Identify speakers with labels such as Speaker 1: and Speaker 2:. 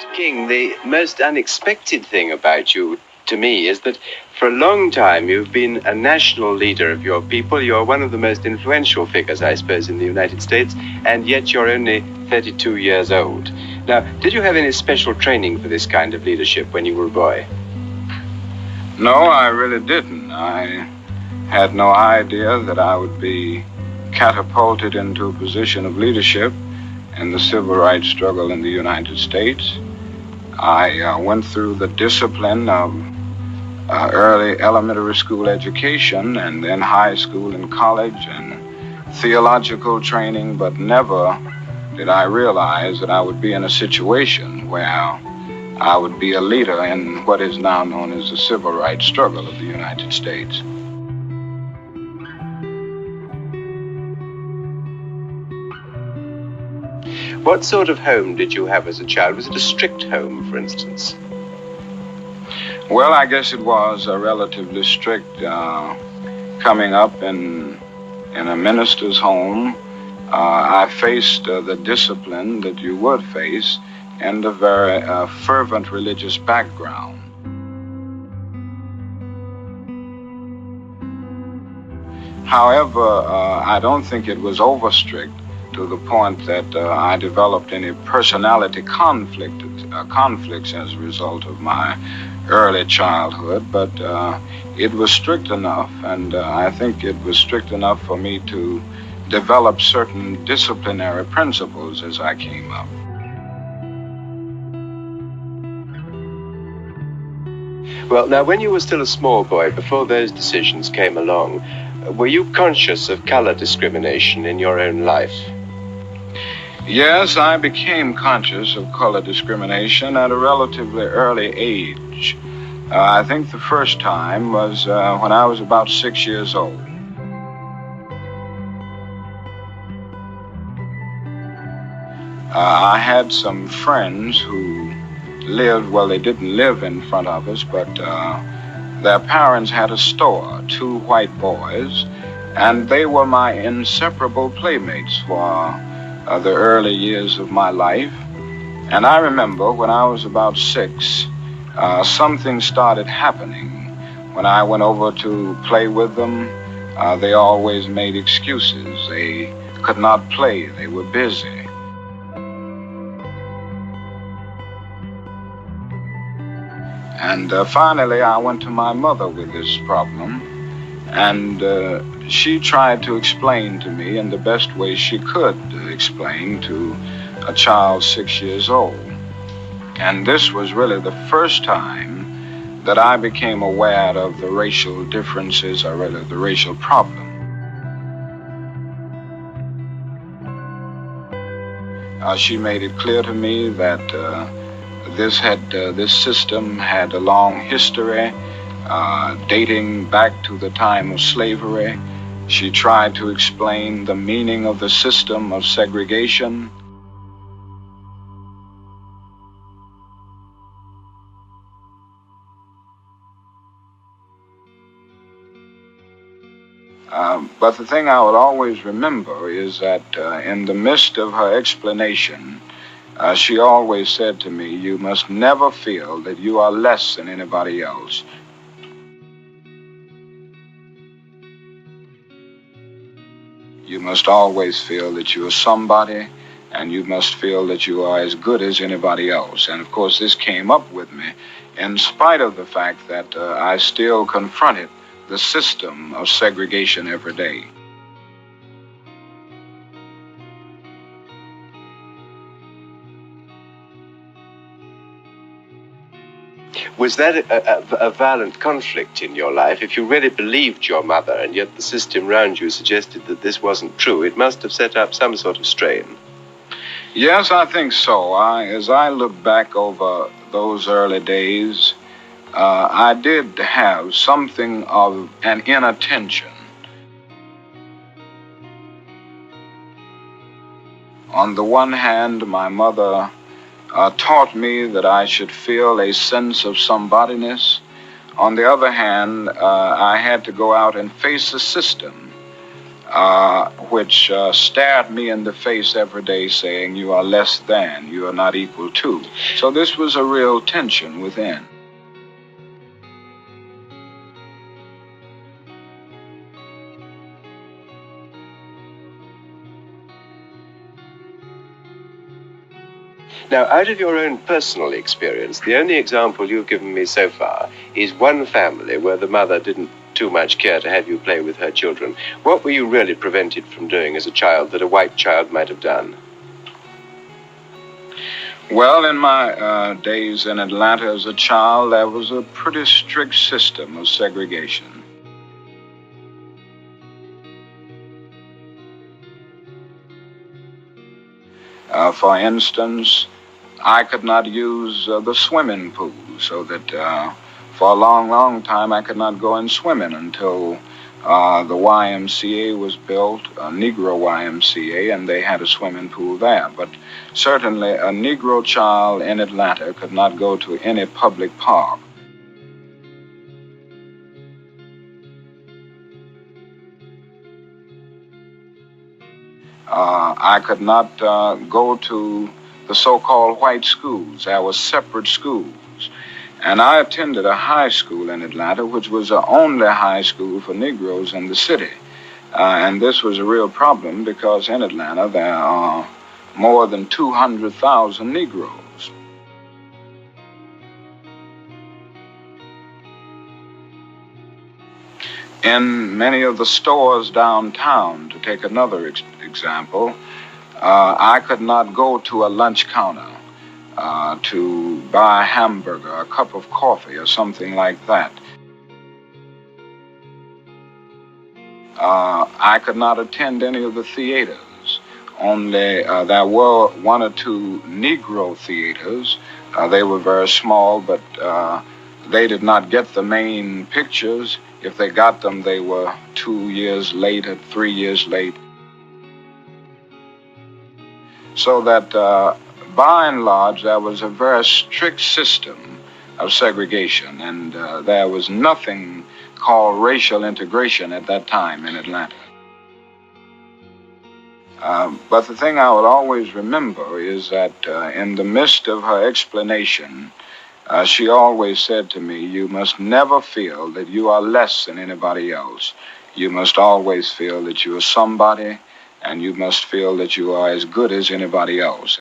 Speaker 1: King, the most unexpected thing about you, to me, is that for a long time you've been a national leader of your people. You're one of the most influential figures, I suppose, in the United States, and yet you're only 32 years old. Now, did you have any special training for this kind of leadership when you were a boy?
Speaker 2: No, I really didn't. I had no idea that I would be catapulted into a position of leadership in the civil rights struggle in the United States. I went through the discipline of early elementary school education and then high school and college and theological training, but never did I realize that I would be in a situation where I would be a leader in what is now known as the civil rights struggle of the United States.
Speaker 1: What sort of home did you have as a child? Was it a strict home, for instance?
Speaker 2: Well, I guess it was a relatively strict. Coming up in a minister's home, I faced the discipline that you would face in a very fervent religious background. However, I don't think it was over strict to the point that I developed any personality conflicts as a result of my early childhood, but it was strict enough, and I think it was strict enough for me to develop certain disciplinary principles as I came up.
Speaker 1: Well, now, when you were still a small boy, before those decisions came along, were you conscious of color discrimination in your own life?
Speaker 2: Yes, I became conscious of color discrimination at a relatively early age. I think the first time was when I was about 6 years old. I had some friends who lived, well, they didn't live in front of us, but their parents had a store, 2 white boys, and they were my inseparable playmates for the early years of my life. And I remember when I was about 6, something started happening. When I went over to play with them, they always made excuses. They could not play, they were busy. And finally, I went to my mother with this problem, and she tried to explain to me in the best way she could explain to a child 6 years old. And this was really the first time that I became aware of the racial differences, or rather the racial problem. She made it clear to me that this system had a long history, dating back to the time of slavery. She tried to explain the meaning of the system of segregation. But the thing I would always remember is that in the midst of her explanation, she always said to me, "You must never feel that you are less than anybody else. You must always feel that you are somebody, and you must feel that you are as good as anybody else." And of course, this came up with me in spite of the fact that I still confronted the system of segregation every day.
Speaker 1: Was that a violent conflict in your life? If you really believed your mother and yet the system around you suggested that this wasn't true, it must have set up some sort of strain.
Speaker 2: Yes, I think so. As I look back over those early days, I did have something of an inattention. On the one hand, my mother taught me that I should feel a sense of somebodyness. On the other hand, I had to go out and face the system. which stared me in the face every day saying, you are less than, you are not equal to. So this was a real tension within.
Speaker 1: Now, out of your own personal experience, the only example you've given me so far is one family where the mother didn't too much care to have you play with her children. What were you really prevented from doing as a child that a white child might have done?
Speaker 2: Well, in my days in Atlanta as a child, there was a pretty strict system of segregation. For instance, I could not use the swimming pool, so that for a long, long time I could not go in swimming until the YMCA was built, a Negro YMCA, and they had a swimming pool there. But certainly a Negro child in Atlanta could not go to any public park. I could not go to the so-called white schools. There were separate schools. And I attended a high school in Atlanta, which was the only high school for Negroes in the city. And this was a real problem because in Atlanta there are more than 200,000 Negroes. In many of the stores downtown, to take another example, I could not go to a lunch counter to buy a hamburger, a cup of coffee, or something like that. I could not attend any of the theaters. Only there were one or two Negro theaters. They were very small, but they did not get the main pictures. If they got them, they were 2 years late or 3 years late. So that by and large, there was a very strict system of segregation, and there was nothing called racial integration at that time in Atlanta. But the thing I will always remember is that in the midst of her explanation, she always said to me, you must never feel that you are less than anybody else. You must always feel that you are somebody, and you must feel that you are as good as anybody else.